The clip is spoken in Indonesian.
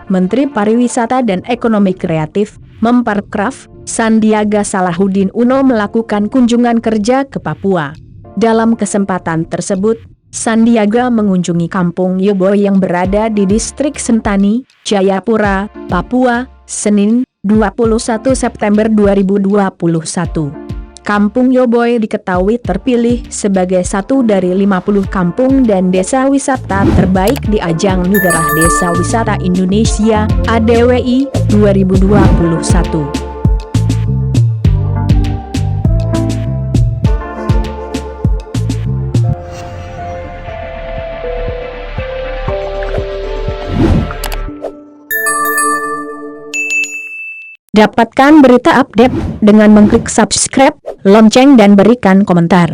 Menteri Pariwisata dan Ekonomi Kreatif, Memparkraf, Sandiaga Salahuddin Uno melakukan kunjungan kerja ke Papua. Dalam kesempatan tersebut, Sandiaga mengunjungi Kampung Yoboy yang berada di Distrik Sentani, Jayapura, Papua, Senin, 21 September 2021. Kampung Yoboy diketahui terpilih sebagai satu dari 50 kampung dan desa wisata terbaik di ajang Nugerah Desa Wisata Indonesia (ADWI) 2021. Dapatkan berita update dengan mengklik subscribe, lonceng dan berikan komentar.